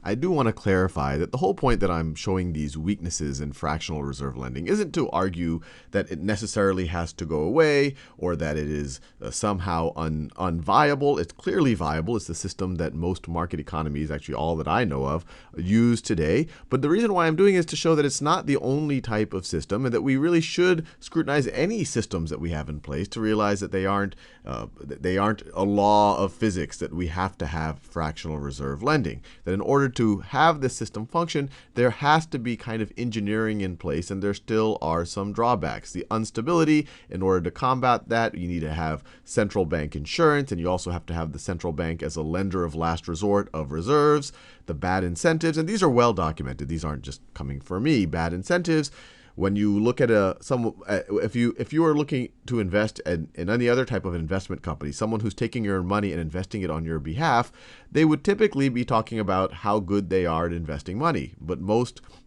I do want to clarify that the whole point that I'm showing these weaknesses in fractional reserve lending isn't to argue that it necessarily has to go away or that it is somehow unviable. It's clearly viable. It's the system that most market economies, actually all that I know of, use today. But the reason why I'm doing it is to show that it's not the only type of system and that we really should scrutinize any systems that we have in place to realize that they aren't a law of physics that we have to have fractional reserve lending. That in order to have this system function, there has to be kind of engineering in place, and there still are some drawbacks. The instability, in order to combat that, you need to have central bank insurance, and you also have to have the central bank as a lender of last resort of reserves. The bad incentives, and these are well documented. These aren't just coming from me. Bad incentives. When you look at if you are looking to invest in any other type of investment company, someone who's taking your money and investing it on your behalf, they would typically be talking about how good they are at investing money. But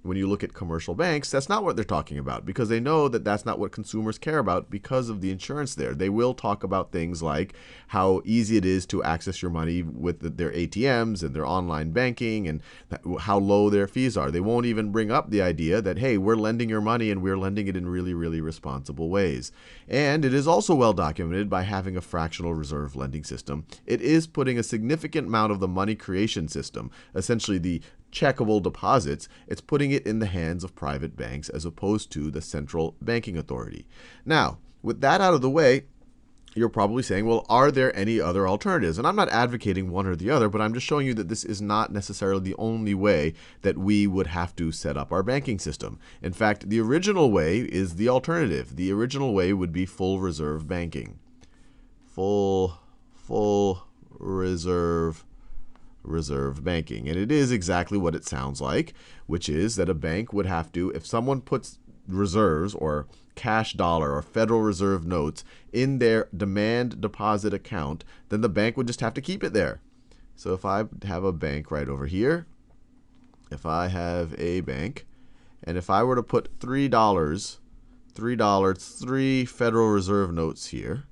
when you look at commercial banks, that's not what they're talking about, because they know that that's not what consumers care about because of the insurance there. They will talk about things like how easy it is to access your money with their ATMs and their online banking and how low their fees are. They won't even bring up the idea that, hey, we're lending your money and we're lending it in really, really responsible ways. And it is also well documented by having a fractional reserve lending system. It is putting a significant amount of the money creation system, essentially the checkable deposits, it's putting it in the hands of private banks as opposed to the central banking authority. Now, with that out of the way, you're probably saying, well, are there any other alternatives? And I'm not advocating one or the other, but I'm just showing you that this is not necessarily the only way that we would have to set up our banking system. In fact, the original way is the alternative. The original way would be full reserve banking. Full reserve banking. And it is exactly what it sounds like, which is that a bank would have to, if someone puts reserves or cash dollar or Federal Reserve notes in their demand deposit account, then the bank would just have to keep it there. So if I have a bank right over here, if I have a bank, and if I were to put $3, three Federal Reserve notes here,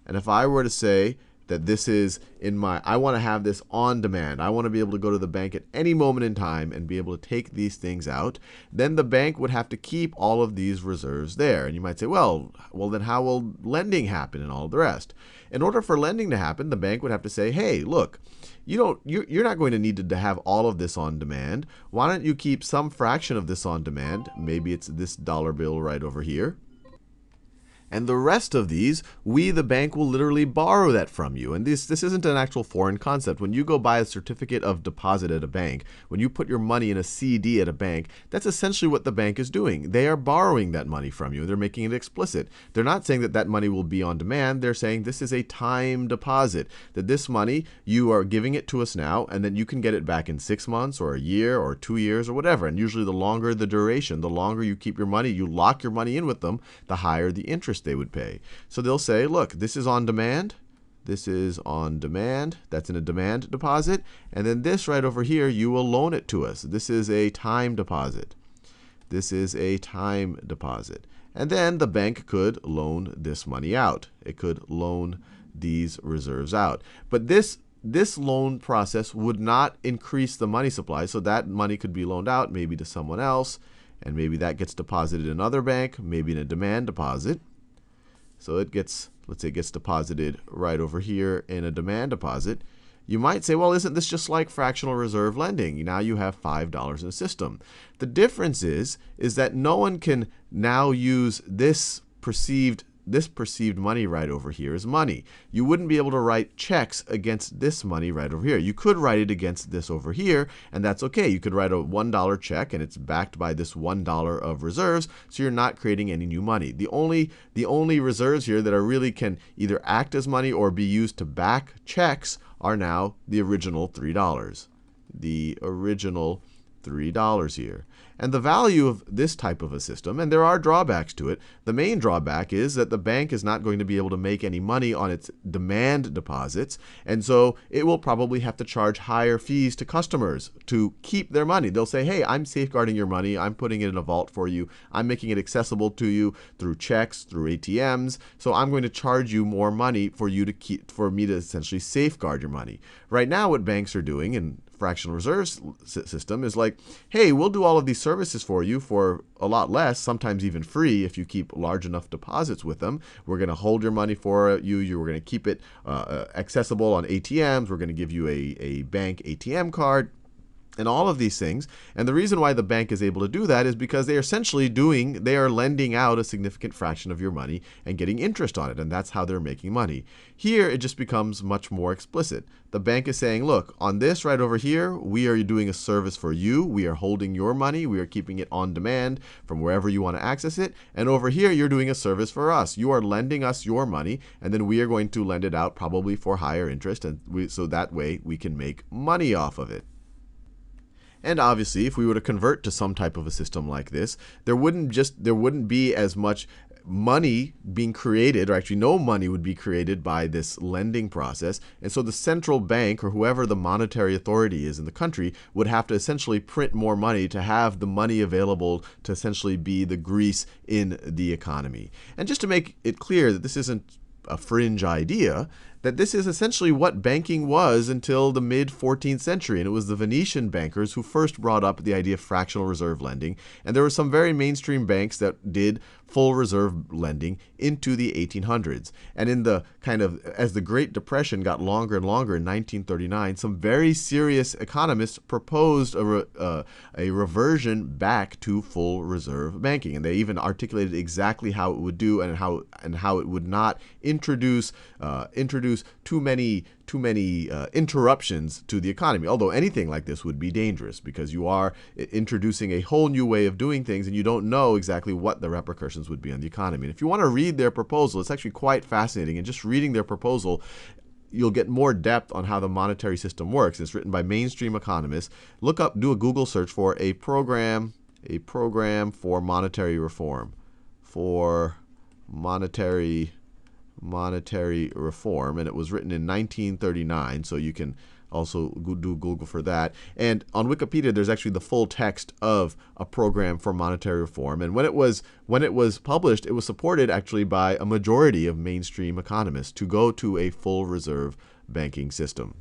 and if I were to say that this is I want to have this on demand. I want to be able to go to the bank at any moment in time and be able to take these things out. Then the bank would have to keep all of these reserves there. And you might say, well, then how will lending happen and all of the rest? In order for lending to happen, the bank would have to say, hey, look, you're not going to need to have all of this on demand. Why don't you keep some fraction of this on demand? Maybe it's this dollar bill right over here. And the rest of these, we, the bank, will literally borrow that from you. And this isn't an actual foreign concept. When you go buy a certificate of deposit at a bank, when you put your money in a CD at a bank, that's essentially what the bank is doing. They are borrowing that money from you. They're making it explicit. They're not saying that that money will be on demand. They're saying this is a time deposit, that this money, you are giving it to us now, and then you can get it back in 6 months or a year or 2 years or whatever. And usually the longer the duration, the longer you keep your money, you lock your money in with them, the higher the interest they would pay. So they'll say, look, this is on demand. This is on demand. That's in a demand deposit. And then this right over here, you will loan it to us. This is a time deposit. This is a time deposit. And then the bank could loan this money out. It could loan these reserves out. But this loan process would not increase the money supply. So that money could be loaned out maybe to someone else. And maybe that gets deposited in another bank, maybe in a demand deposit. So it gets, let's say it gets deposited right over here in a demand deposit. You might say, well, isn't this just like fractional reserve lending? Now you have $5 in a system. The difference is that no one can now use this perceived money right over here as money. You wouldn't be able to write checks against this money right over here. You could write it against this over here, and that's okay. You could write a $1 check, and it's backed by this $1 of reserves, so you're not creating any new money. The only reserves here that are really can either act as money or be used to back checks are now the original $3. The original $3 here. And the value of this type of a system, and there are drawbacks to it, the main drawback is that the bank is not going to be able to make any money on its demand deposits, and so it will probably have to charge higher fees to customers to keep their money. They'll say, hey, I'm safeguarding your money, I'm putting it in a vault for you, I'm making it accessible to you through checks, through ATMs, so I'm going to charge you more money for you to keep, for me to essentially safeguard your money. Right now, what banks are doing in fractional reserve system is like, hey, we'll do all of these services for you for a lot less, sometimes even free if you keep large enough deposits with them. We're going to hold your money for you. You're going to keep it accessible on ATMs. We're going to give you a bank ATM card, and all of these things. And the reason why the bank is able to do that is because they are essentially they are lending out a significant fraction of your money and getting interest on it, and that's how they're making money. Here, it just becomes much more explicit. The bank is saying, look, on this right over here, we are doing a service for you. We are holding your money. We are keeping it on demand from wherever you want to access it. And over here, you're doing a service for us. You are lending us your money, and then we are going to lend it out probably for higher interest, and so that way we can make money off of it. And obviously, if we were to convert to some type of a system like this, there wouldn't be as much money being created, or actually no money would be created by this lending process. And so the central bank, or whoever the monetary authority is in the country, would have to essentially print more money to have the money available to essentially be the grease in the economy. And just to make it clear that this isn't a fringe idea, that this is essentially what banking was until the mid-14th century, and it was the Venetian bankers who first brought up the idea of fractional reserve lending, and there were some very mainstream banks that did full reserve lending into the 1800s. And in the as the Great Depression got longer and longer in 1939, some very serious economists proposed a reversion back to full reserve banking, and they even articulated exactly how it would do and how it would not introduce too many interruptions to the economy. Although anything like this would be dangerous because you are introducing a whole new way of doing things and you don't know exactly what the repercussions would be on the economy. And if you want to read their proposal, it's actually quite fascinating. And just reading their proposal, you'll get more depth on how the monetary system works. It's written by mainstream economists. Do a Google search for a program for monetary reform, monetary reform, and it was written in 1939, so you can also do Google for that. And on Wikipedia, there's actually the full text of a program for monetary reform. And when it was published, it was supported actually by a majority of mainstream economists to go to a full reserve banking system.